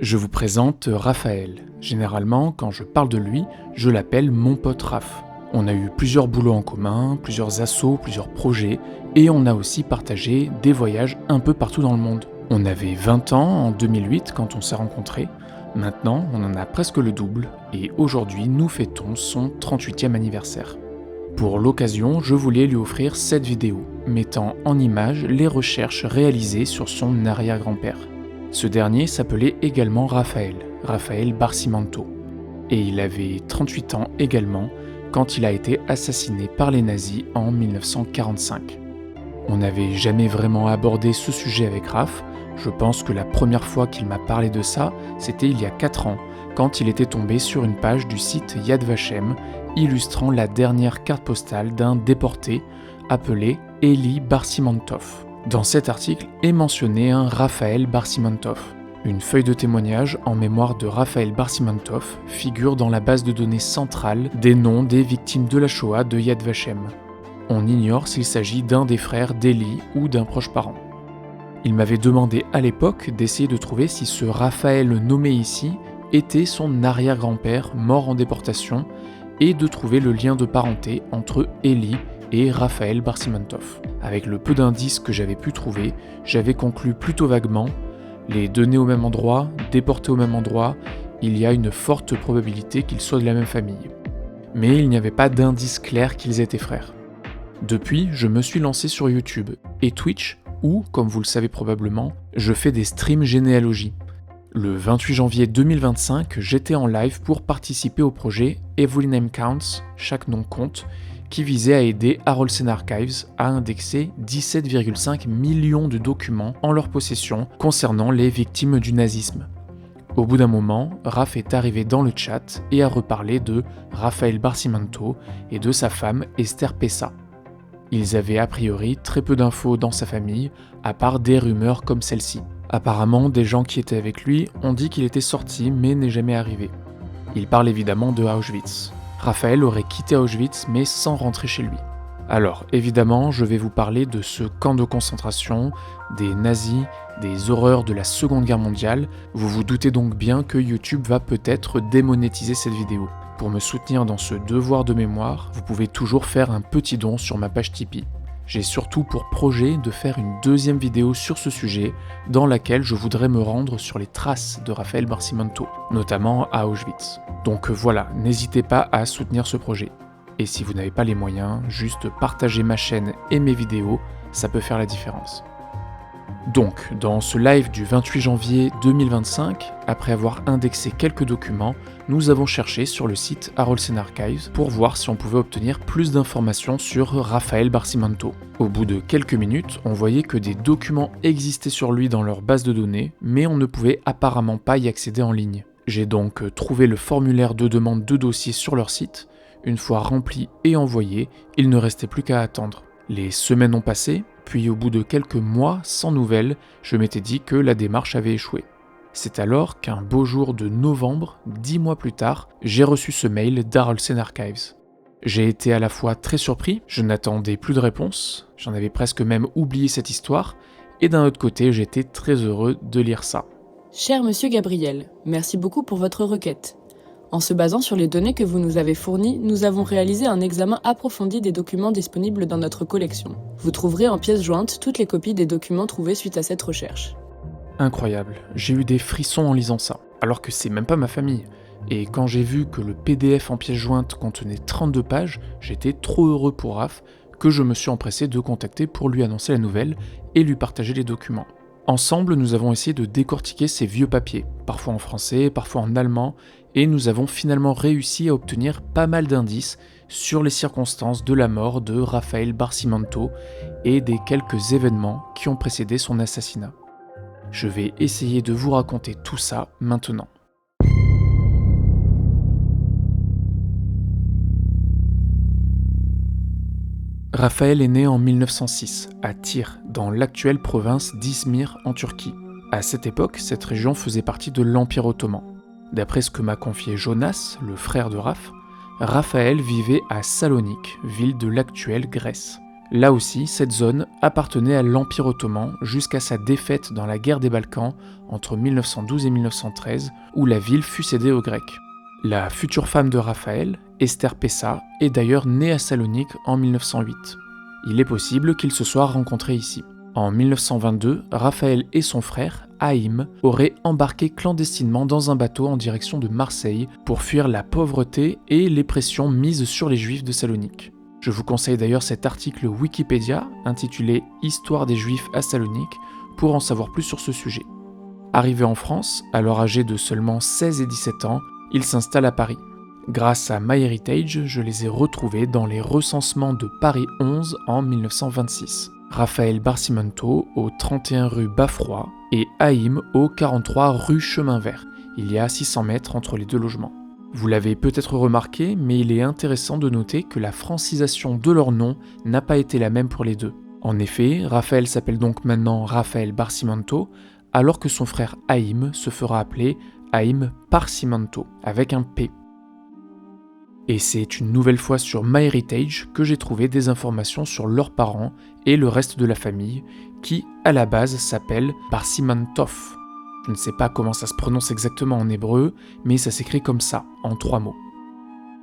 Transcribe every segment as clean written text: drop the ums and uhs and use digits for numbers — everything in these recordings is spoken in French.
Je vous présente Raphaël. Généralement, quand je parle de lui, je l'appelle mon pote Raph. On a eu plusieurs boulots en commun, plusieurs assos, plusieurs projets, et on a aussi partagé des voyages un peu partout dans le monde. On avait 20 ans en 2008 quand on s'est rencontrés. Maintenant, on en a presque le double, et aujourd'hui, nous fêtons son 38e anniversaire. Pour l'occasion, je voulais lui offrir cette vidéo, mettant en image les recherches réalisées sur son arrière-grand-père. Ce dernier s'appelait également Raphaël Barcimanto. Et il avait 38 ans également quand il a été assassiné par les nazis en 1945. On n'avait jamais vraiment abordé ce sujet avec Raph. Je pense que la première fois qu'il m'a parlé de ça, c'était il y a 4 ans, quand il était tombé sur une page du site Yad Vashem, illustrant la dernière carte postale d'un déporté appelé Eli Barcimantov. Dans cet article est mentionné un Raphaël Barcimantov. Une feuille de témoignage en mémoire de Raphaël Barcimantov figure dans la base de données centrale des noms des victimes de la Shoah de Yad Vashem. On ignore s'il s'agit d'un des frères d'Eli ou d'un proche parent. Il m'avait demandé à l'époque d'essayer de trouver si ce Raphaël nommé ici était son arrière-grand-père mort en déportation et de trouver le lien de parenté entre Eli et Raphaël Barcimantov. Avec le peu d'indices que j'avais pu trouver, j'avais conclu plutôt vaguement: les deux nés au même endroit, déportés au même endroit, il y a une forte probabilité qu'ils soient de la même famille. Mais il n'y avait pas d'indice clair qu'ils étaient frères. Depuis, je me suis lancé sur YouTube et Twitch, où, comme vous le savez probablement, je fais des streams généalogie. Le 28 janvier 2025, j'étais en live pour participer au projet Every Name Counts, chaque nom compte, qui visait à aider Harolsen Archives à indexer 17,5 millions de documents en leur possession concernant les victimes du nazisme. Au bout d'un moment, Raph est arrivé dans le chat et a reparlé de Raphaël Barcimanto et de sa femme Esther Pessa. Ils avaient a priori très peu d'infos dans sa famille, à part des rumeurs comme celle-ci. Apparemment, des gens qui étaient avec lui ont dit qu'il était sorti mais n'est jamais arrivé. Il parle évidemment de Auschwitz. Raphaël aurait quitté Auschwitz mais sans rentrer chez lui. Alors, évidemment, je vais vous parler de ce camp de concentration, des nazis, des horreurs de la Seconde Guerre mondiale. Vous vous doutez donc bien que YouTube va peut-être démonétiser cette vidéo. Pour me soutenir dans ce devoir de mémoire, vous pouvez toujours faire un petit don sur ma page Tipeee. J'ai surtout pour projet de faire une deuxième vidéo sur ce sujet, dans laquelle je voudrais me rendre sur les traces de Raphaël Barcimanto, notamment à Auschwitz. Donc voilà, n'hésitez pas à soutenir ce projet. Et si vous n'avez pas les moyens, juste partagez ma chaîne et mes vidéos, ça peut faire la différence. Donc, dans ce live du 28 janvier 2025, après avoir indexé quelques documents, nous avons cherché sur le site Harolsen Archives pour voir si on pouvait obtenir plus d'informations sur Raphaël Barcimanto. Au bout de quelques minutes, on voyait que des documents existaient sur lui dans leur base de données, mais on ne pouvait apparemment pas y accéder en ligne. J'ai donc trouvé le formulaire de demande de dossier sur leur site. Une fois rempli et envoyé, il ne restait plus qu'à attendre. Les semaines ont passé, puis au bout de quelques mois sans nouvelles, je m'étais dit que la démarche avait échoué. C'est alors qu'un beau jour de novembre, 10 mois plus tard, j'ai reçu ce mail d'Harolsen Archives. J'ai été à la fois très surpris, je n'attendais plus de réponse, j'en avais presque même oublié cette histoire, et d'un autre côté, j'étais très heureux de lire ça. Cher Monsieur Gabriel, merci beaucoup pour votre requête. En se basant sur les données que vous nous avez fournies, nous avons réalisé un examen approfondi des documents disponibles dans notre collection. Vous trouverez en pièces jointes toutes les copies des documents trouvés suite à cette recherche. Incroyable, j'ai eu des frissons en lisant ça, alors que c'est même pas ma famille. Et quand j'ai vu que le PDF en pièces jointes contenait 32 pages, j'étais trop heureux pour Raph que je me suis empressé de contacter pour lui annoncer la nouvelle et lui partager les documents. Ensemble, nous avons essayé de décortiquer ces vieux papiers, parfois en français, parfois en allemand, et nous avons finalement réussi à obtenir pas mal d'indices sur les circonstances de la mort de Raphaël Barcimanto et des quelques événements qui ont précédé son assassinat. Je vais essayer de vous raconter tout ça maintenant. Raphaël est né en 1906, à Tir, dans l'actuelle province d'Izmir en Turquie. À cette époque, cette région faisait partie de l'Empire ottoman. D'après ce que m'a confié Jonas, le frère de Raph, Raphaël vivait à Salonique, ville de l'actuelle Grèce. Là aussi, cette zone appartenait à l'Empire ottoman jusqu'à sa défaite dans la guerre des Balkans entre 1912 et 1913, où la ville fut cédée aux Grecs. La future femme de Raphaël, Esther Pessa, est d'ailleurs née à Salonique en 1908. Il est possible qu'ils se soient rencontrés ici. En 1922, Raphaël et son frère, Haïm, auraient embarqué clandestinement dans un bateau en direction de Marseille pour fuir la pauvreté et les pressions mises sur les Juifs de Salonique. Je vous conseille d'ailleurs cet article Wikipédia intitulé « Histoire des Juifs à Salonique » pour en savoir plus sur ce sujet. Arrivés en France, alors âgés de seulement 16 et 17 ans, ils s'installent à Paris. Grâce à MyHeritage, je les ai retrouvés dans les recensements de Paris 11 en 1926. Raphaël Barcimento au 31 rue Baffroy et Haïm au 43 rue Chemin Vert. Il y a 600 mètres entre les deux logements. Vous l'avez peut-être remarqué, mais il est intéressant de noter que la francisation de leur nom n'a pas été la même pour les deux. En effet, Raphaël s'appelle donc maintenant Raphaël Barcimento, alors que son frère Haïm se fera appeler Haïm Parcimento, avec un P. Et c'est une nouvelle fois sur MyHeritage que j'ai trouvé des informations sur leurs parents et le reste de la famille, qui, à la base, s'appelle Barcimantov. Je ne sais pas comment ça se prononce exactement en hébreu, mais ça s'écrit comme ça, en 3 mots.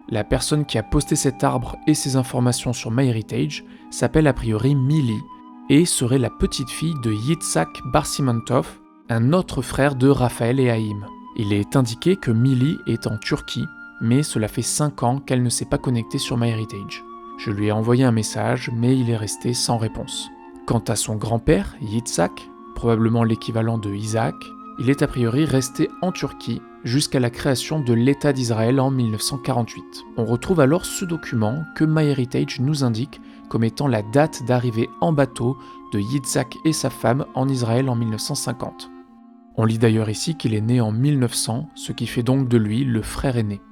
La personne qui a posté cet arbre et ces informations sur MyHeritage s'appelle a priori Mili, et serait la petite fille de Yitzhak Barcimantov, un autre frère de Raphaël et Haïm. Il est indiqué que Mili est en Turquie, mais cela fait 5 ans qu'elle ne s'est pas connectée sur MyHeritage. Je lui ai envoyé un message, mais il est resté sans réponse. Quant à son grand-père, Yitzhak, probablement l'équivalent de Isaac, il est a priori resté en Turquie jusqu'à la création de l'État d'Israël en 1948. On retrouve alors ce document que MyHeritage nous indique comme étant la date d'arrivée en bateau de Yitzhak et sa femme en Israël en 1950. On lit d'ailleurs ici qu'il est né en 1900, ce qui fait donc de lui le frère aîné.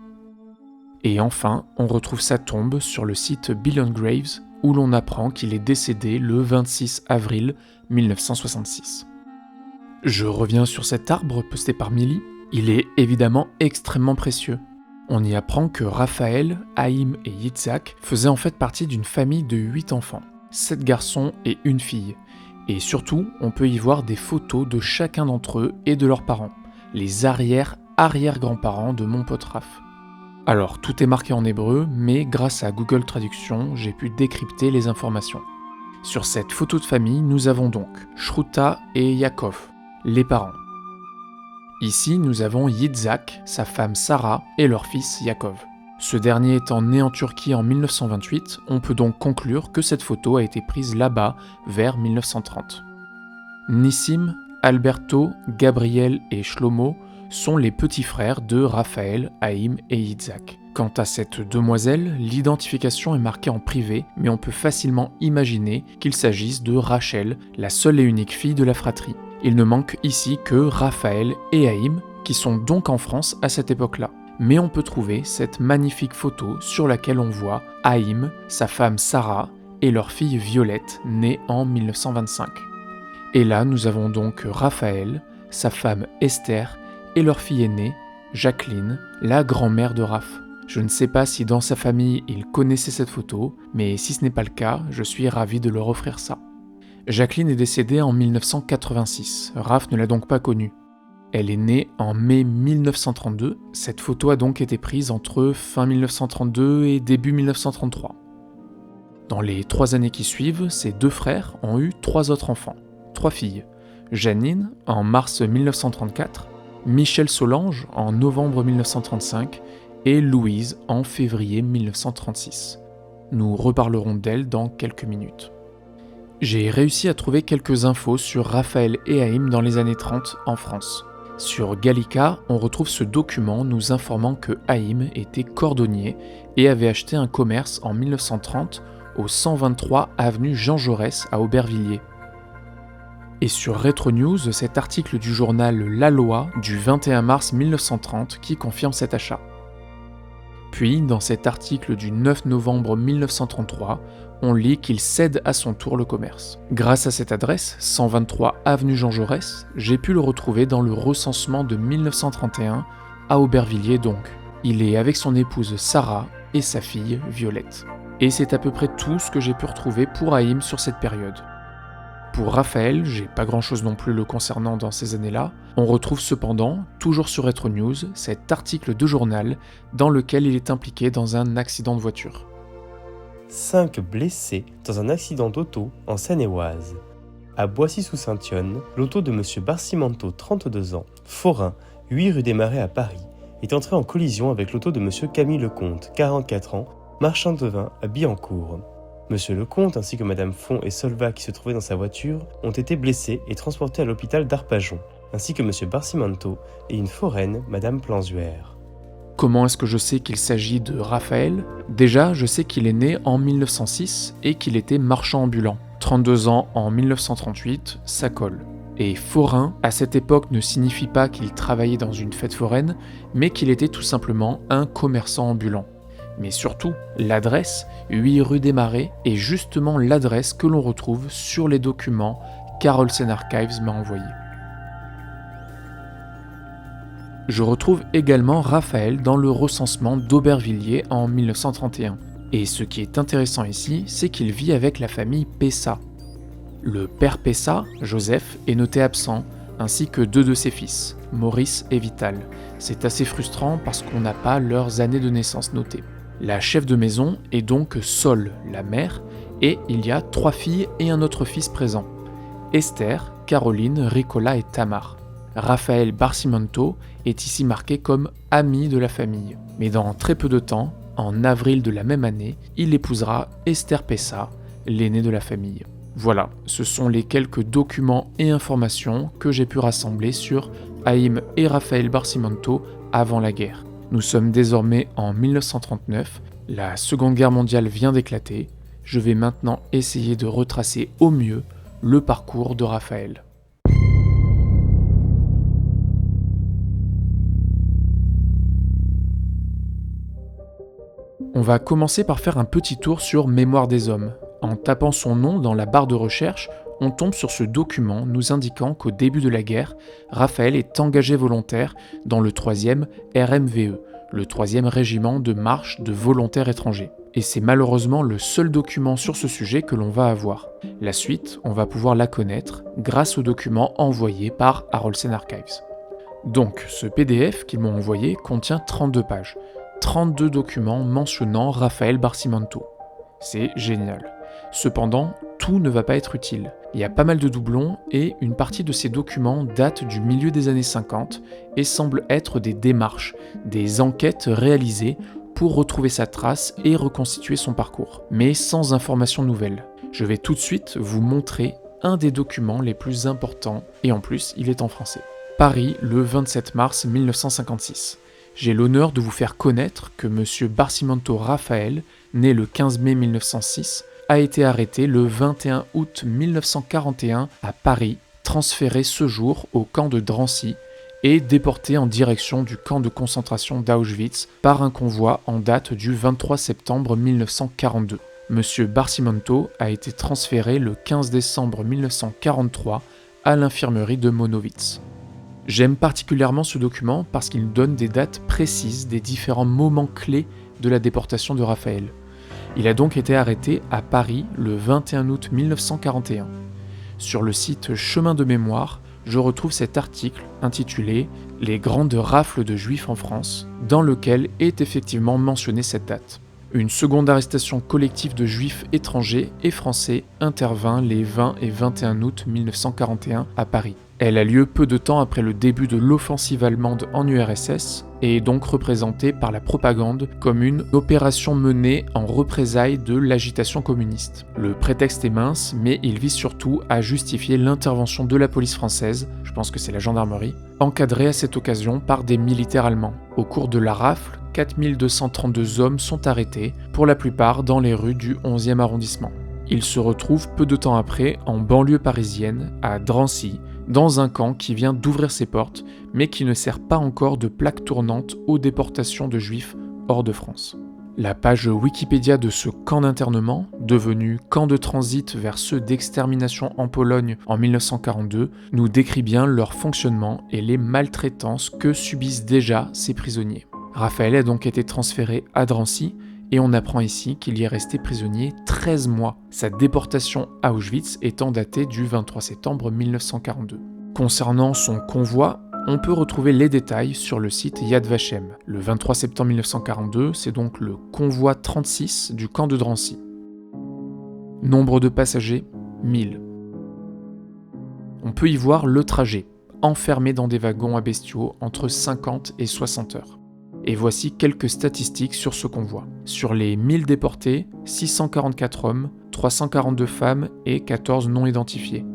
Et enfin, on retrouve sa tombe sur le site Billion Graves, où l'on apprend qu'il est décédé le 26 avril 1966. Je reviens sur cet arbre posté par Mili. Il est évidemment extrêmement précieux. On y apprend que Raphaël, Haïm et Yitzhak faisaient en fait partie d'une famille de 8 enfants, 7 garçons et une fille. Et surtout, on peut y voir des photos de chacun d'entre eux et de leurs parents, les arrière-grands-parents de mon pote Raph. Alors, tout est marqué en hébreu, mais grâce à Google Traduction, j'ai pu décrypter les informations. Sur cette photo de famille, nous avons donc Shruta et Yaakov, les parents. Ici, nous avons Yitzhak, sa femme Sarah et leur fils Yaakov. Ce dernier étant né en Turquie en 1928, on peut donc conclure que cette photo a été prise là-bas, vers 1930. Nissim, Alberto, Gabriel et Shlomo sont les petits frères de Raphaël, Haïm et Yitzhak. Quant à cette demoiselle, l'identification est marquée en privé, mais on peut facilement imaginer qu'il s'agisse de Rachel, la seule et unique fille de la fratrie. Il ne manque ici que Raphaël et Haïm, qui sont donc en France à cette époque-là. Mais on peut trouver cette magnifique photo sur laquelle on voit Haïm, sa femme Sarah et leur fille Violette, née en 1925. Et là, nous avons donc Raphaël, sa femme Esther et leur fille aînée, Jacqueline, la grand-mère de Raph. Je ne sais pas si dans sa famille ils connaissaient cette photo, mais si ce n'est pas le cas, je suis ravi de leur offrir ça. Jacqueline est décédée en 1986, Raph ne l'a donc pas connue. Elle est née en mai 1932, cette photo a donc été prise entre fin 1932 et début 1933. Dans les 3 années qui suivent, ses 2 frères ont eu 3 autres enfants, 3 filles. Janine en mars 1934, Michel Solange en novembre 1935 et Louise en février 1936. Nous reparlerons d'elle dans quelques minutes. J'ai réussi à trouver quelques infos sur Raphaël et Haïm dans les années 30 en France. Sur Gallica, on retrouve ce document nous informant que Haïm était cordonnier et avait acheté un commerce en 1930 au 123 avenue Jean Jaurès à Aubervilliers. Et sur Retro News, cet article du journal La Loi du 21 mars 1930 qui confirme cet achat. Puis, dans cet article du 9 novembre 1933, on lit qu'il cède à son tour le commerce. Grâce à cette adresse, 123 avenue Jean Jaurès, j'ai pu le retrouver dans le recensement de 1931, à Aubervilliers donc. Il est avec son épouse Sarah et sa fille Violette. Et c'est à peu près tout ce que j'ai pu retrouver pour Haïm sur cette période. Pour Raphaël, j'ai pas grand chose non plus le concernant dans ces années-là. On retrouve cependant, toujours sur Retro News, cet article de journal dans lequel il est impliqué dans un accident de voiture. 5 blessés dans un accident d'auto en Seine-et-Oise. À Boissy-sous-Saint-Yonne, l'auto de M. Barcimento, 32 ans, forain, 8 rue des Marais à Paris, est entré en collision avec l'auto de M. Camille Lecomte, 44 ans, marchand de vin à Billancourt. M. Lecomte ainsi que Mme Font et Solva qui se trouvaient dans sa voiture ont été blessés et transportés à l'hôpital d'Arpajon, ainsi que M. Barcimento et une foraine, Mme Planzuère. Comment est-ce que je sais qu'il s'agit de Raphaël ? Déjà, je sais qu'il est né en 1906 et qu'il était marchand ambulant. 32 ans en 1938, ça colle. Et forain, à cette époque, ne signifie pas qu'il travaillait dans une fête foraine, mais qu'il était tout simplement un commerçant ambulant. Mais surtout, l'adresse, 8 rue des Marais, est justement l'adresse que l'on retrouve sur les documents qu'Harolsen Archives m'a envoyés. Je retrouve également Raphaël dans le recensement d'Aubervilliers en 1931. Et ce qui est intéressant ici, c'est qu'il vit avec la famille Pessa. Le père Pessa, Joseph, est noté absent, ainsi que 2 de ses fils, Maurice et Vital. C'est assez frustrant parce qu'on n'a pas leurs années de naissance notées. La chef de maison est donc Sol, la mère, et il y a 3 filles et un autre fils présent. Esther, Caroline, Ricola et Tamar. Raphaël Barcimento est ici marqué comme ami de la famille. Mais dans très peu de temps, en avril de la même année, il épousera Esther Pessa, l'aînée de la famille. Voilà, ce sont les quelques documents et informations que j'ai pu rassembler sur Haïm et Raphaël Barcimento avant la guerre. Nous sommes désormais en 1939, la Seconde Guerre mondiale vient d'éclater. Je vais maintenant essayer de retracer au mieux le parcours de Raphaël. On va commencer par faire un petit tour sur Mémoire des hommes. En tapant son nom dans la barre de recherche, on tombe sur ce document nous indiquant qu'au début de la guerre, Raphaël est engagé volontaire dans le 3e RMVE, le 3e régiment de marche de volontaires étrangers. Et c'est malheureusement le seul document sur ce sujet que l'on va avoir. La suite, on va pouvoir la connaître grâce au document envoyé par Harolsen Archives. Donc, ce PDF qu'ils m'ont envoyé contient 32 pages. 32 documents mentionnant Raphaël Barcimento. C'est génial. Cependant, tout ne va pas être utile. Il y a pas mal de doublons et une partie de ces documents date du milieu des années 50 et semble être des démarches, des enquêtes réalisées pour retrouver sa trace et reconstituer son parcours, mais sans informations nouvelles. Je vais tout de suite vous montrer un des documents les plus importants et en plus, il est en français. Paris, le 27 mars 1956. J'ai l'honneur de vous faire connaître que M. Barcimento Raphaël, né le 15 mai 1906, a été arrêté le 21 août 1941 à Paris, transféré ce jour au camp de Drancy et déporté en direction du camp de concentration d'Auschwitz par un convoi en date du 23 septembre 1942. M. Barcimento a été transféré le 15 décembre 1943 à l'infirmerie de Monowitz. J'aime particulièrement ce document parce qu'il donne des dates précises des différents moments clés de la déportation de Raphaël. Il a donc été arrêté à Paris le 21 août 1941. Sur le site Chemin de Mémoire, je retrouve cet article intitulé « Les grandes rafles de juifs en France », dans lequel est effectivement mentionnée cette date. Une seconde arrestation collective de juifs étrangers et français intervint les 20 et 21 août 1941 à Paris. Elle a lieu peu de temps après le début de l'offensive allemande en URSS et est donc représentée par la propagande comme une opération menée en représailles de l'agitation communiste. Le prétexte est mince, mais il vise surtout à justifier l'intervention de la police française, je pense que c'est la gendarmerie, encadrée à cette occasion par des militaires allemands. Au cours de la rafle, 4232 hommes sont arrêtés, pour la plupart dans les rues du 11e arrondissement. Ils se retrouvent peu de temps après en banlieue parisienne, à Drancy, dans un camp qui vient d'ouvrir ses portes, mais qui ne sert pas encore de plaque tournante aux déportations de juifs hors de France. La page Wikipédia de ce camp d'internement, devenu camp de transit vers ceux d'extermination en Pologne en 1942, nous décrit bien leur fonctionnement et les maltraitances que subissent déjà ces prisonniers. Raphaël a donc été transféré à Drancy et on apprend ici qu'il y est resté prisonnier 13 mois, sa déportation à Auschwitz étant datée du 23 septembre 1942. Concernant son convoi, on peut retrouver les détails sur le site Yad Vashem. Le 23 septembre 1942, c'est donc le convoi 36 du camp de Drancy. Nombre de passagers, 1000. On peut y voir le trajet, enfermé dans des wagons à bestiaux entre 50 et 60 heures. Et voici quelques statistiques sur ce convoi. Sur les 1000 déportés, 644 hommes, 342 femmes et 14 non identifiés.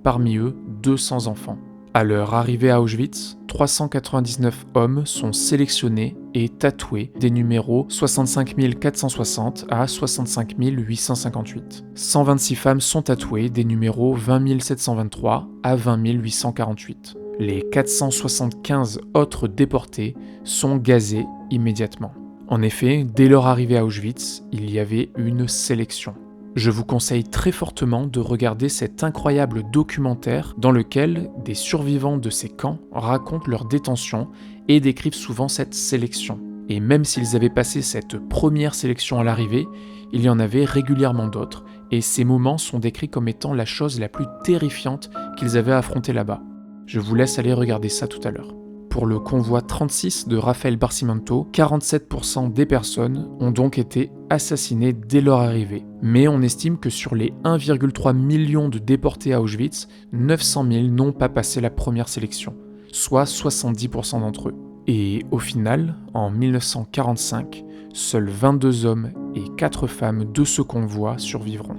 Parmi eux, 200 enfants. À leur arrivée à Auschwitz, 399 hommes sont sélectionnés et tatoués des numéros 65 460 à 65 858. 126 femmes sont tatouées des numéros 20 723 à 20 848. Les 475 autres déportés sont gazés immédiatement. En effet, dès leur arrivée à Auschwitz, il y avait une sélection. Je vous conseille très fortement de regarder cet incroyable documentaire dans lequel des survivants de ces camps racontent leur détention et décrivent souvent cette sélection. Et même s'ils avaient passé cette première sélection à l'arrivée, il y en avait régulièrement d'autres, et ces moments sont décrits comme étant la chose la plus terrifiante qu'ils avaient affrontée là-bas. Je vous laisse aller regarder ça tout à l'heure. Pour le convoi 36 de Raphaël Barcimanto, 47% des personnes ont donc été assassinées dès leur arrivée. Mais on estime que sur les 1,3 million de déportés à Auschwitz, 900 000 n'ont pas passé la première sélection, soit 70% d'entre eux. Et au final, en 1945, seuls 22 hommes et 4 femmes de ce convoi survivront.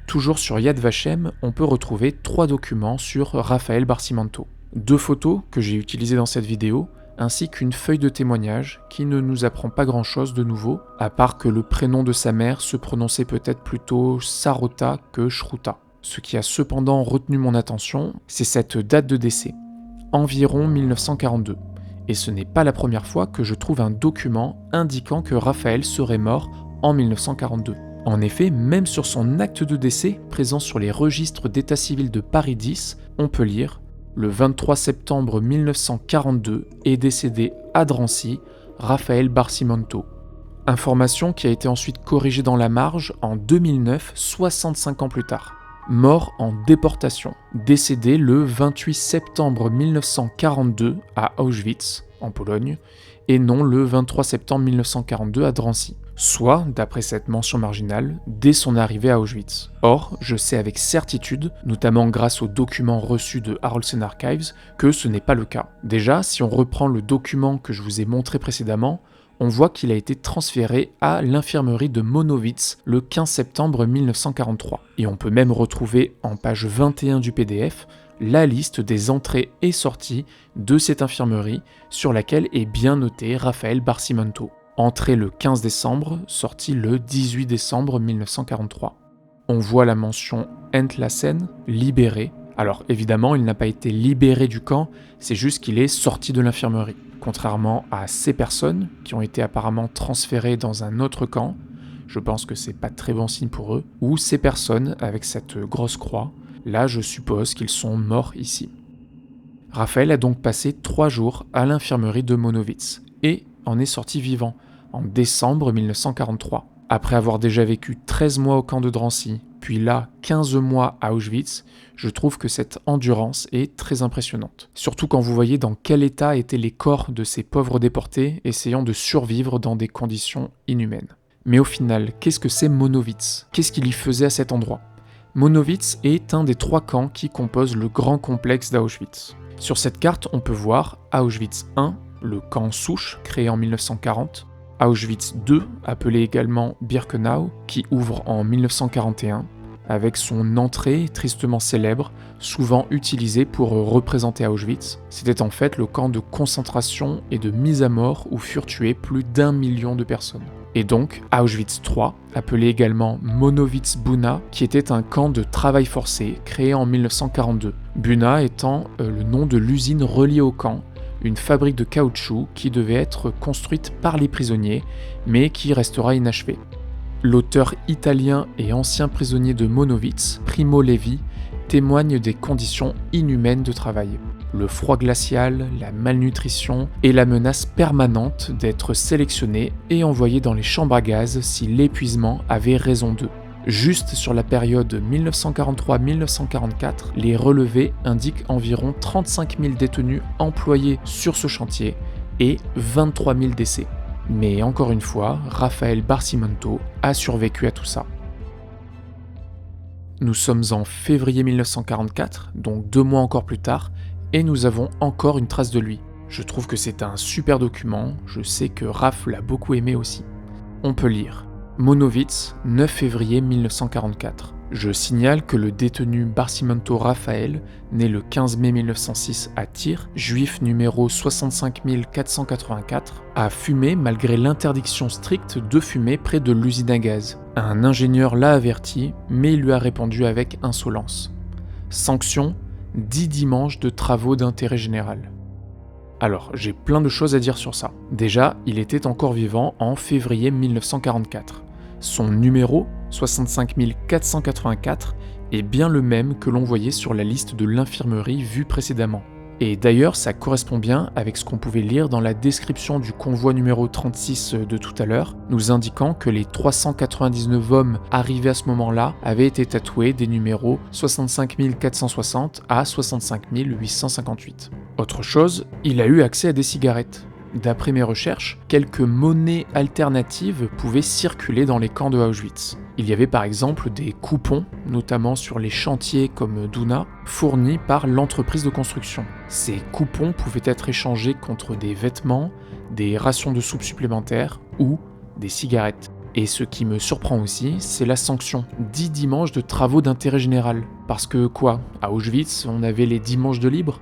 Toujours sur Yad Vashem, on peut retrouver 3 documents sur Raphaël Barcimanto. 2 photos que j'ai utilisées dans cette vidéo, ainsi qu'une feuille de témoignage qui ne nous apprend pas grand-chose de nouveau, à part que le prénom de sa mère se prononçait peut-être plutôt Sarota que Shruta. Ce qui a cependant retenu mon attention, c'est cette date de décès, environ 1942. Et ce n'est pas la première fois que je trouve un document indiquant que Raphaël serait mort en 1942. En effet, même sur son acte de décès, présent sur les registres d'état civil de Paris 10, on peut lire « Le 23 septembre 1942 est décédé à Drancy, Raphaël Barcimanto ». Information qui a été ensuite corrigée dans la marge en 2009, 65 ans plus tard. Mort en déportation, décédé le 28 septembre 1942 à Auschwitz, en Pologne, et non le 23 septembre 1942 à Drancy. Soit, d'après cette mention marginale, dès son arrivée à Auschwitz. Or, je sais avec certitude, notamment grâce aux documents reçus de Haraldsen Archives, que ce n'est pas le cas. Déjà, si on reprend le document que je vous ai montré précédemment, on voit qu'il a été transféré à l'infirmerie de Monowitz le 15 septembre 1943. Et on peut même retrouver en page 21 du PDF la liste des entrées et sorties de cette infirmerie sur laquelle est bien noté Raphaël Barcimanto. Entré le 15 décembre, sorti le 18 décembre 1943. On voit la mention Entlassen, libéré. Alors évidemment, il n'a pas été libéré du camp, c'est juste qu'il est sorti de l'infirmerie. Contrairement à ces personnes qui ont été apparemment transférées dans un autre camp, je pense que c'est pas très bon signe pour eux, ou ces personnes avec cette grosse croix, là je suppose qu'ils sont morts ici. Raphaël a donc passé 3 jours à l'infirmerie de Monowitz, et en est sorti vivant, en décembre 1943. Après avoir déjà vécu 13 mois au camp de Drancy, puis là 15 mois à Auschwitz, je trouve que cette endurance est très impressionnante. Surtout quand vous voyez dans quel état étaient les corps de ces pauvres déportés essayant de survivre dans des conditions inhumaines. Mais au final, qu'est-ce que c'est Monowitz ? Qu'est-ce qu'il y faisait à cet endroit ? Monowitz est un des 3 camps qui composent le grand complexe d'Auschwitz. Sur cette carte, on peut voir Auschwitz I, le camp souche créé en 1940, Auschwitz II, appelé également Birkenau, qui ouvre en 1941, avec son entrée tristement célèbre, souvent utilisée pour représenter Auschwitz. C'était en fait le camp de concentration et de mise à mort où furent tués plus d'1 million de personnes. Et donc Auschwitz III, appelé également Monowitz-Buna, qui était un camp de travail forcé créé en 1942. Buna étant le nom de l'usine reliée au camp, une fabrique de caoutchouc qui devait être construite par les prisonniers, mais qui restera inachevée. L'auteur italien et ancien prisonnier de Monowitz, Primo Levi, témoigne des conditions inhumaines de travail. le froid glacial, la malnutrition et la menace permanente d'être sélectionnés et envoyés dans les chambres à gaz si l'épuisement avait raison d'eux. Juste sur la période 1943-1944, les relevés indiquent environ 35 000 détenus employés sur ce chantier et 23 000 décès. Mais encore une fois, Rafael Barcimento a survécu à tout ça. Nous sommes en février 1944, donc 2 mois encore plus tard, et nous avons encore une trace de lui. Je trouve que c'est un super document, je sais que Raph l'a beaucoup aimé aussi. On peut lire Monowitz, 9 février 1944. Je signale que le détenu Barcimento Rafael, né le 15 mai 1906 à Tyr, juif numéro 65 484, a fumé malgré l'interdiction stricte de fumer près de l'usine à gaz. Un ingénieur l'a averti, mais il lui a répondu avec insolence. Sanction, 10 dimanches de travaux d'intérêt général. Alors, j'ai plein de choses à dire sur ça. Déjà, il était encore vivant en février 1944. Son numéro, 65 484, est bien le même que l'on voyait sur la liste de l'infirmerie vue précédemment. Et d'ailleurs, ça correspond bien avec ce qu'on pouvait lire dans la description du convoi numéro 36 de tout à l'heure, nous indiquant que les 399 hommes arrivés à ce moment-là avaient été tatoués des numéros 65 460 à 65 858. Autre chose, il a eu accès à des cigarettes. D'après mes recherches, quelques monnaies alternatives pouvaient circuler dans les camps de Auschwitz. Il y avait par exemple des coupons, notamment sur les chantiers comme Duna, fournis par l'entreprise de construction. Ces coupons pouvaient être échangés contre des vêtements, des rations de soupe supplémentaires ou des cigarettes. Et ce qui me surprend aussi, c'est la sanction. 10 dimanches de travaux d'intérêt général. Parce que quoi, à Auschwitz, on avait les dimanches de libre ?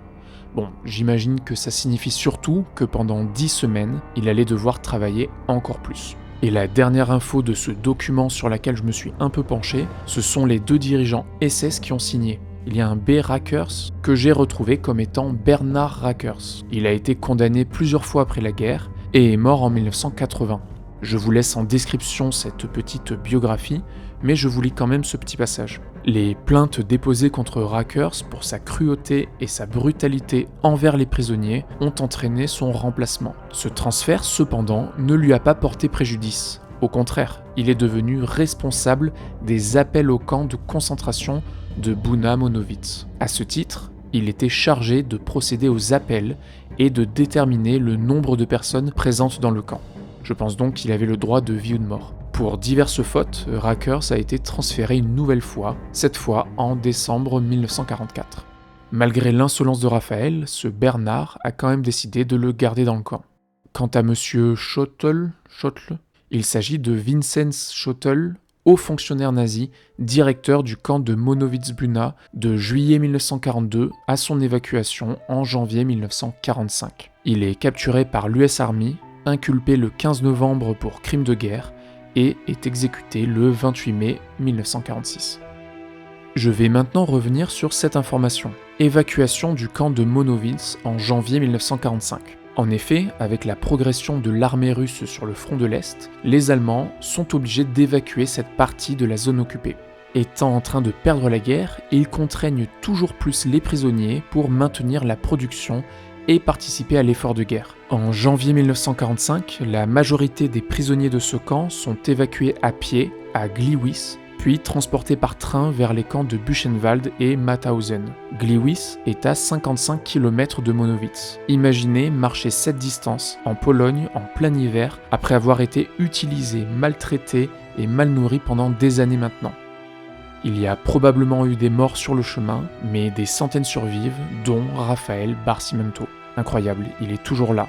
Bon, j'imagine que ça signifie surtout que pendant 10 semaines, il allait devoir travailler encore plus. Et la dernière info de ce document sur laquelle je me suis un peu penché, ce sont les 2 dirigeants SS qui ont signé. Il y a un B. Rackers que j'ai retrouvé comme étant Bernard Rackers. Il a été condamné plusieurs fois après la guerre et est mort en 1980. Je vous laisse en description cette petite biographie, mais je vous lis quand même ce petit passage. Les plaintes déposées contre Rackers pour sa cruauté et sa brutalité envers les prisonniers ont entraîné son remplacement. Ce transfert, cependant, ne lui a pas porté préjudice. Au contraire, il est devenu responsable des appels au camp de concentration de Buna Monowitz. À ce titre, il était chargé de procéder aux appels et de déterminer le nombre de personnes présentes dans le camp. Je pense donc qu'il avait le droit de vie ou de mort. Pour diverses fautes, Rackers a été transféré une nouvelle fois, cette fois en décembre 1944. Malgré l'insolence de Raphaël, ce Bernard a quand même décidé de le garder dans le camp. Quant à monsieur Schottel, il s'agit de Vinzenz Schottel, haut fonctionnaire nazi, directeur du camp de Monowitz-Buna de juillet 1942 à son évacuation en janvier 1945. Il est capturé par l'US Army, inculpé le 15 novembre pour crime de guerre et est exécuté le 28 mai 1946. Je vais maintenant revenir sur cette information. Évacuation du camp de Monowitz en janvier 1945. En effet, avec la progression de l'armée russe sur le front de l'Est, les Allemands sont obligés d'évacuer cette partie de la zone occupée. Étant en train de perdre la guerre, ils contraignent toujours plus les prisonniers pour maintenir la production et participer à l'effort de guerre. En janvier 1945, la majorité des prisonniers de ce camp sont évacués à pied à Gliwice, puis transportés par train vers les camps de Buchenwald et Mauthausen. Gliwice est à 55 km de Monowitz. Imaginez marcher cette distance en Pologne en plein hiver après avoir été utilisé, maltraité et mal nourri pendant des années maintenant. Il y a probablement eu des morts sur le chemin, mais des centaines survivent, dont Rafael Barcimento. Incroyable, il est toujours là.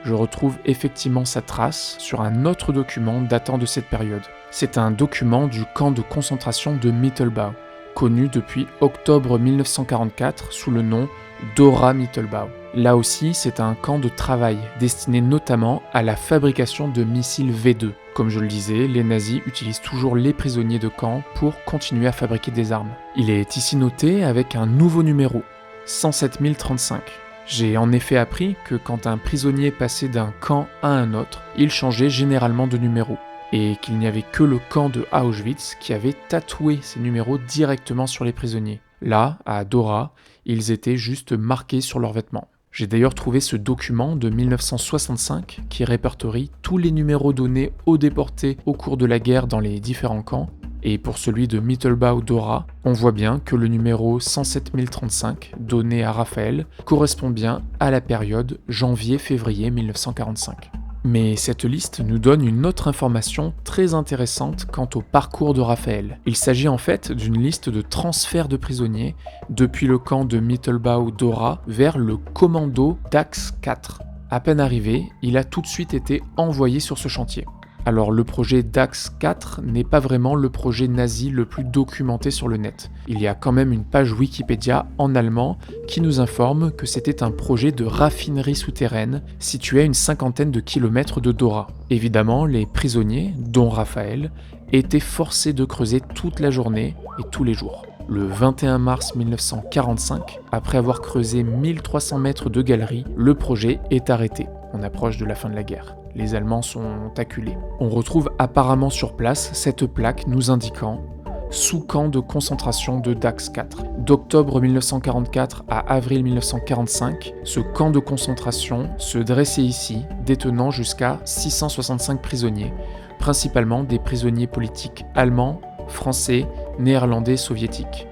Je retrouve effectivement sa trace sur un autre document datant de cette période. C'est un document du camp de concentration de Mittelbau, connu depuis octobre 1944 sous le nom Dora Mittelbau. Là aussi, c'est un camp de travail destiné notamment à la fabrication de missiles V2. Comme je le disais, les nazis utilisent toujours les prisonniers de camp pour continuer à fabriquer des armes. Il est ici noté avec un nouveau numéro, 107 035. J'ai en effet appris que quand un prisonnier passait d'un camp à un autre, il changeait généralement de numéro, et qu'il n'y avait que le camp de Auschwitz qui avait tatoué ces numéros directement sur les prisonniers. Là, à Dora, ils étaient juste marqués sur leurs vêtements. J'ai d'ailleurs trouvé ce document de 1965 qui répertorie tous les numéros donnés aux déportés au cours de la guerre dans les différents camps. Et pour celui de Mittelbau-Dora, on voit bien que le numéro 107035 donné à Raphaël correspond bien à la période janvier-février 1945. Mais cette liste nous donne une autre information très intéressante quant au parcours de Raphaël. Il s'agit en fait d'une liste de transferts de prisonniers depuis le camp de Mittelbau-Dora vers le commando Dax 4. À peine arrivé, il a tout de suite été envoyé sur ce chantier. Alors le projet Dax 4 n'est pas vraiment le projet nazi le plus documenté sur le net. Il y a quand même une page Wikipédia en allemand qui nous informe que c'était un projet de raffinerie souterraine situé à une 50aine de kilomètres de Dora. Évidemment, les prisonniers, dont Raphaël, étaient forcés de creuser toute la journée et tous les jours. Le 21 mars 1945, après avoir creusé 1300 mètres de galerie, le projet est arrêté. On approche de la fin de la guerre. Les Allemands sont acculés. On retrouve apparemment sur place cette plaque nous indiquant « Sous-camp de concentration de Dax 4 ». D'octobre 1944 à avril 1945, ce camp de concentration se dressait ici, détenant jusqu'à 665 prisonniers, principalement des prisonniers politiques allemands, français, néerlandais, soviétiques.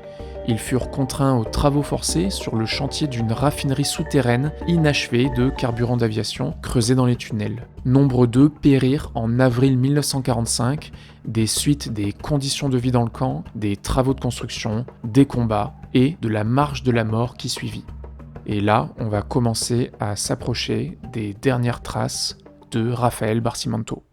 Ils furent contraints aux travaux forcés sur le chantier d'une raffinerie souterraine inachevée de carburant d'aviation creusée dans les tunnels. Nombre d'eux périrent en avril 1945 des suites des conditions de vie dans le camp, des travaux de construction, des combats et de la marche de la mort qui suivit. Et là, on va commencer à s'approcher des dernières traces de Raphaël Barcimanto.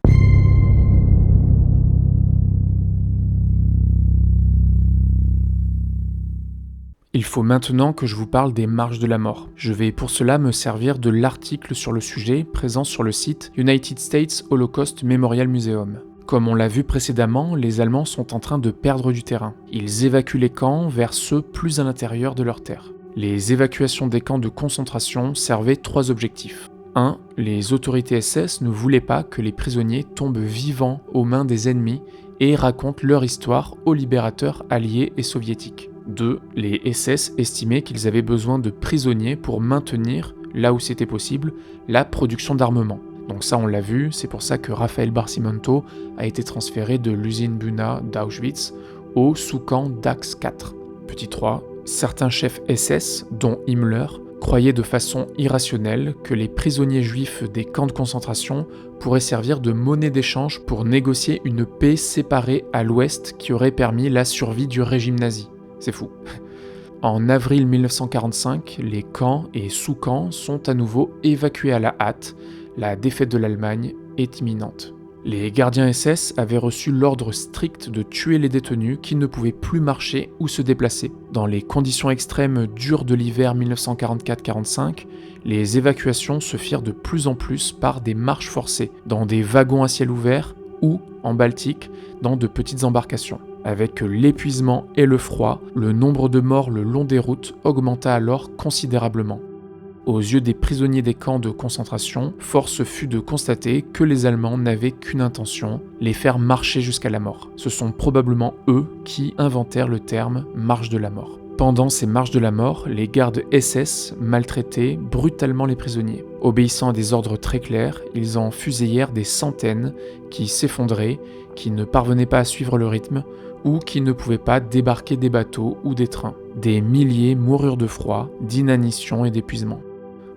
Il faut maintenant que je vous parle des marches de la mort. Je vais pour cela me servir de l'article sur le sujet présent sur le site United States Holocaust Memorial Museum. Comme on l'a vu précédemment, les Allemands sont en train de perdre du terrain. Ils évacuent les camps vers ceux plus à l'intérieur de leurs terres. Les évacuations des camps de concentration servaient 3 objectifs. 1. Les autorités SS ne voulaient pas que les prisonniers tombent vivants aux mains des ennemis et racontent leur histoire aux libérateurs alliés et soviétiques. 2. Les SS estimaient qu'ils avaient besoin de prisonniers pour maintenir, là où c'était possible, la production d'armement. Donc ça on l'a vu, c'est pour ça que Raphaël Barcimanto a été transféré de l'usine Buna d'Auschwitz au sous-camp Dax 4. Petit 3. Certains chefs SS, dont Himmler, croyaient de façon irrationnelle que les prisonniers juifs des camps de concentration pourraient servir de monnaie d'échange pour négocier une paix séparée à l'ouest qui aurait permis la survie du régime nazi. C'est fou. En avril 1945, les camps et sous-camps sont à nouveau évacués à la hâte. La défaite de l'Allemagne est imminente. Les gardiens SS avaient reçu l'ordre strict de tuer les détenus qui ne pouvaient plus marcher ou se déplacer. Dans les conditions extrêmes dures de l'hiver 1944-45, les évacuations se firent de plus en plus par des marches forcées, dans des wagons à ciel ouvert ou, en Baltique, dans de petites embarcations. Avec l'épuisement et le froid, le nombre de morts le long des routes augmenta alors considérablement. Aux yeux des prisonniers des camps de concentration, force fut de constater que les Allemands n'avaient qu'une intention, les faire marcher jusqu'à la mort. Ce sont probablement eux qui inventèrent le terme « marche de la mort ». Pendant ces marches de la mort, les gardes SS maltraitaient brutalement les prisonniers. Obéissant à des ordres très clairs, ils en fusillèrent des centaines qui s'effondraient, qui ne parvenaient pas à suivre le rythme ou qui ne pouvaient pas débarquer des bateaux ou des trains. Des milliers moururent de froid, d'inanition et d'épuisement.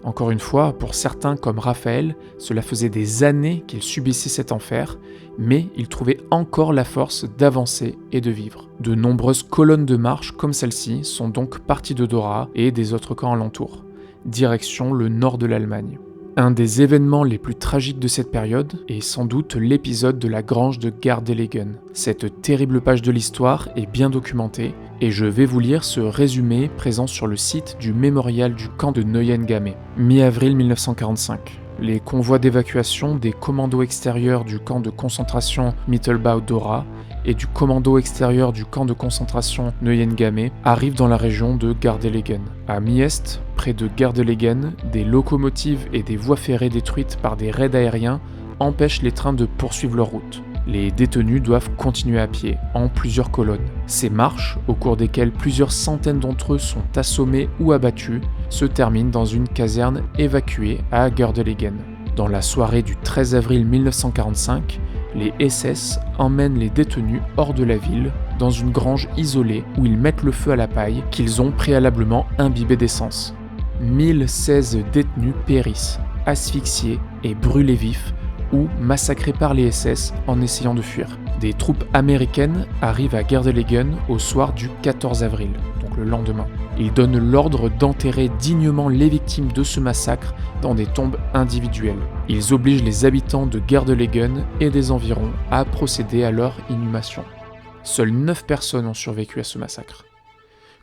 Encore une fois, pour certains comme Raphaël, cela faisait des années qu'ils subissaient cet enfer, mais ils trouvaient encore la force d'avancer et de vivre. De nombreuses colonnes de marche comme celle-ci sont donc parties de Dora et des autres camps alentours, direction le nord de l'Allemagne. Un des événements les plus tragiques de cette période est sans doute l'épisode de la grange de Gardelegen. Cette terrible page de l'histoire est bien documentée et je vais vous lire ce résumé présent sur le site du mémorial du camp de Neuengamme. Mi-avril 1945. Les convois d'évacuation des commandos extérieurs du camp de concentration Mittelbau-Dora et du commando extérieur du camp de concentration Neuengamme arrivent dans la région de Gardelegen. À mi-est, près de Gardelegen, des locomotives et des voies ferrées détruites par des raids aériens empêchent les trains de poursuivre leur route. Les détenus doivent continuer à pied, en plusieurs colonnes. Ces marches, au cours desquelles plusieurs centaines d'entre eux sont assommés ou abattus, se terminent dans une caserne évacuée à Gördelegen. Dans la soirée du 13 avril 1945, les SS emmènent les détenus hors de la ville, dans une grange isolée où ils mettent le feu à la paille qu'ils ont préalablement imbibée d'essence. 1016 détenus périssent, asphyxiés et brûlés vifs, ou massacrés par les SS en essayant de fuir. Des troupes américaines arrivent à Gördelegen au soir du 14 avril, donc le lendemain. Ils donnent l'ordre d'enterrer dignement les victimes de ce massacre dans des tombes individuelles. Ils obligent les habitants de Gördelegen et des environs à procéder à leur inhumation. Seules 9 personnes ont survécu à ce massacre.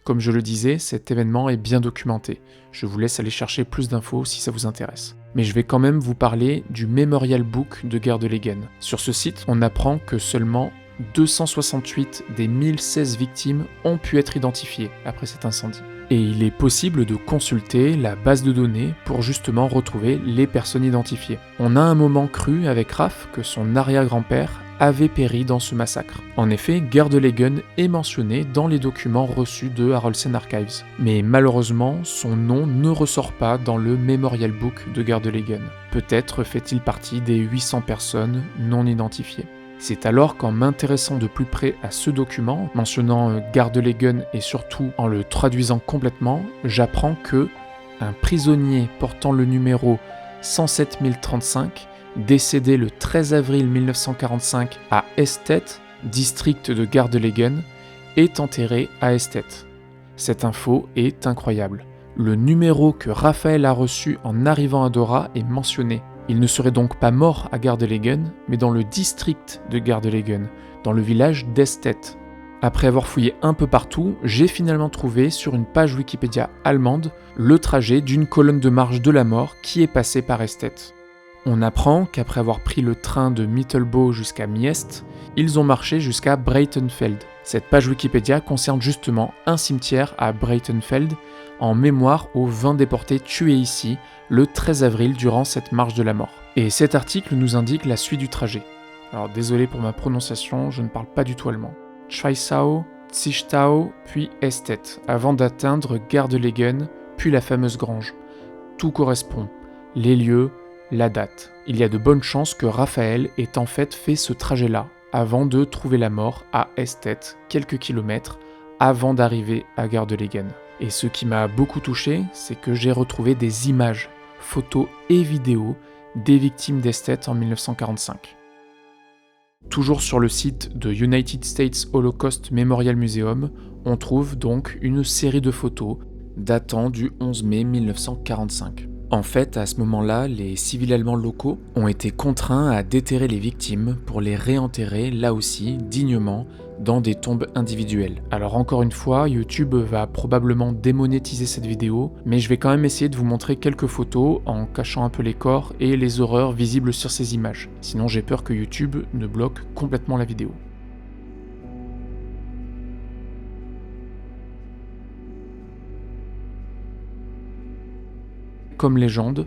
Comme je le disais, cet événement est bien documenté. Je vous laisse aller chercher plus d'infos si ça vous intéresse. Mais je vais quand même vous parler du Memorial Book de Gördelegen. Sur ce site, on apprend que seulement 268 des 1016 victimes ont pu être identifiées après cet incendie. Et il est possible de consulter la base de données pour justement retrouver les personnes identifiées. On a un moment cru avec Raph que son arrière-grand-père avait péri dans ce massacre. En effet, Gördelegen est mentionné dans les documents reçus de Haraldsen Archives. Mais malheureusement, son nom ne ressort pas dans le Memorial Book de Gördelegen. Peut-être fait-il partie des 800 personnes non identifiées. C'est alors qu'en m'intéressant de plus près à ce document, mentionnant Gördelegen et surtout en le traduisant complètement, j'apprends que un prisonnier portant le numéro 107035, décédé le 13 avril 1945 à Estet, district de Gördelegen, est enterré à Estet. Cette info est incroyable. Le numéro que Raphaël a reçu en arrivant à Dora est mentionné. Il ne serait donc pas mort à Gördelegen, mais dans le district de Gördelegen, dans le village d'Estet. Après avoir fouillé un peu partout, j'ai finalement trouvé sur une page Wikipédia allemande le trajet d'une colonne de marche de la mort qui est passée par Estet. On apprend qu'après avoir pris le train de Mittelbau jusqu'à Miest, ils ont marché jusqu'à Breitenfeld. Cette page Wikipédia concerne justement un cimetière à Breitenfeld en mémoire aux 20 déportés tués ici le 13 avril durant cette marche de la mort. Et cet article nous indique la suite du trajet. Alors désolé pour ma prononciation, je ne parle pas du tout allemand. Schweissau, Zichtau, puis Estet, avant d'atteindre Gördelegen, puis la fameuse grange. Tout correspond. Les lieux, la date. Il y a de bonnes chances que Raphaël ait en fait fait ce trajet-là, avant de trouver la mort à Estet, quelques kilomètres, avant d'arriver à Gördelegen. Et ce qui m'a beaucoup touché, c'est que j'ai retrouvé des images, photos et vidéos des victimes d'Estet en 1945. Toujours sur le site de United States Holocaust Memorial Museum, on trouve donc une série de photos datant du 11 mai 1945. En fait, à ce moment-là, les civils allemands locaux ont été contraints à déterrer les victimes pour les réenterrer, là aussi, dignement, dans des tombes individuelles. Alors encore une fois, YouTube va probablement démonétiser cette vidéo, mais je vais quand même essayer de vous montrer quelques photos en cachant un peu les corps et les horreurs visibles sur ces images. Sinon j'ai peur que YouTube ne bloque complètement la vidéo. Comme légende,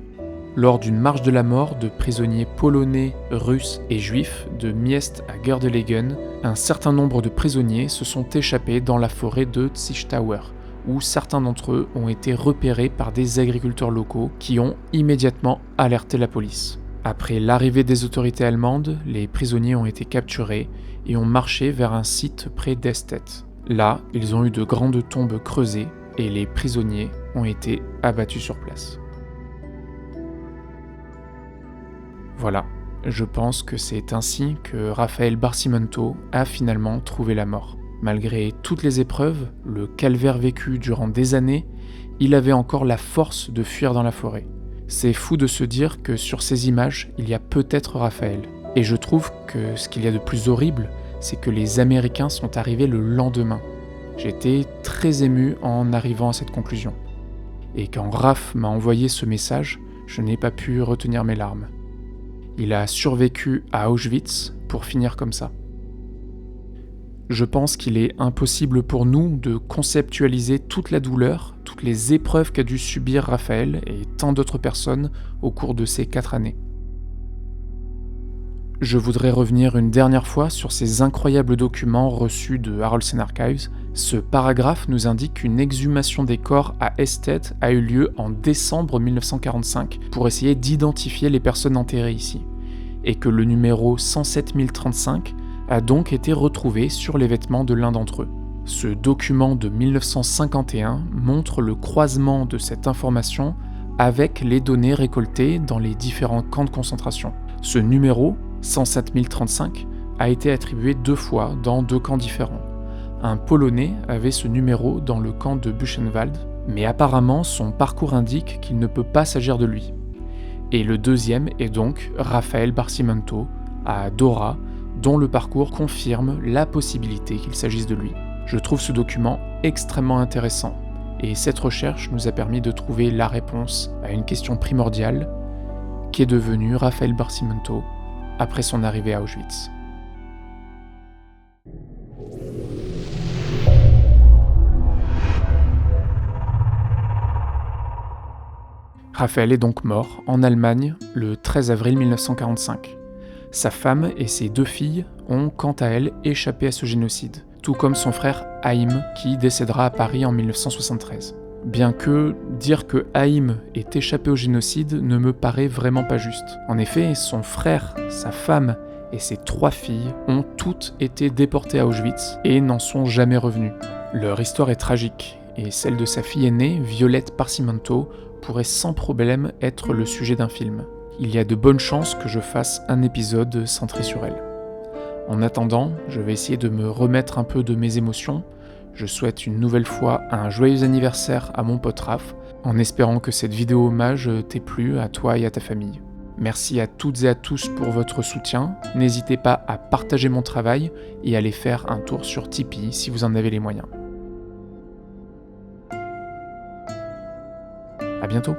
lors d'une marche de la mort de prisonniers polonais, russes et juifs de Miest à Gördelegen, un certain nombre de prisonniers se sont échappés dans la forêt de Zichtauer, où certains d'entre eux ont été repérés par des agriculteurs locaux qui ont immédiatement alerté la police. Après l'arrivée des autorités allemandes, les prisonniers ont été capturés et ont marché vers un site près d'Estet. Là, ils ont eu de grandes tombes creusées et les prisonniers ont été abattus sur place. Voilà, je pense que c'est ainsi que Raphaël Barcimonto a finalement trouvé la mort. Malgré toutes les épreuves, le calvaire vécu durant des années, il avait encore la force de fuir dans la forêt. C'est fou de se dire que sur ces images, il y a peut-être Raphaël. Et je trouve que ce qu'il y a de plus horrible, c'est que les Américains sont arrivés le lendemain. J'étais très ému en arrivant à cette conclusion. Et quand Raph m'a envoyé ce message, je n'ai pas pu retenir mes larmes. Il a survécu à Auschwitz pour finir comme ça. Je pense qu'il est impossible pour nous de conceptualiser toute la douleur, toutes les épreuves qu'a dû subir Raphaël et tant d'autres personnes au cours de ces 4 années. Je voudrais revenir une dernière fois sur ces incroyables documents reçus de Haraldsen Archives. Ce paragraphe nous indique qu'une exhumation des corps à Ested a eu lieu en décembre 1945 pour essayer d'identifier les personnes enterrées ici, et que le numéro 107035 a donc été retrouvé sur les vêtements de l'un d'entre eux. Ce document de 1951 montre le croisement de cette information avec les données récoltées dans les différents camps de concentration. Ce numéro, 107035, a été attribué 2 fois dans 2 camps différents. Un Polonais avait ce numéro dans le camp de Buchenwald, mais apparemment son parcours indique qu'il ne peut pas s'agir de lui. Et le deuxième est donc Rafael Barcimento, à Dora, dont le parcours confirme la possibilité qu'il s'agisse de lui. Je trouve ce document extrêmement intéressant, et cette recherche nous a permis de trouver la réponse à une question primordiale, qu'est devenu Rafael Barcimento après son arrivée à Auschwitz. Raphaël est donc mort en Allemagne le 13 avril 1945. Sa femme et ses 2 filles ont quant à elles échappé à ce génocide, tout comme son frère Haïm qui décédera à Paris en 1973. Bien que dire que Haïm ait échappé au génocide ne me paraît vraiment pas juste. En effet, son frère, sa femme et ses 3 filles ont toutes été déportées à Auschwitz et n'en sont jamais revenues. Leur histoire est tragique, et celle de sa fille aînée, Violette Barcimento, pourrait sans problème être le sujet d'un film. Il y a de bonnes chances que je fasse un épisode centré sur elle. En attendant, je vais essayer de me remettre un peu de mes émotions. Je souhaite une nouvelle fois un joyeux anniversaire à mon pote Raph, en espérant que cette vidéo hommage t'ait plu à toi et à ta famille. Merci à toutes et à tous pour votre soutien. N'hésitez pas à partager mon travail et à aller faire un tour sur Tipeee si vous en avez les moyens. À bientôt.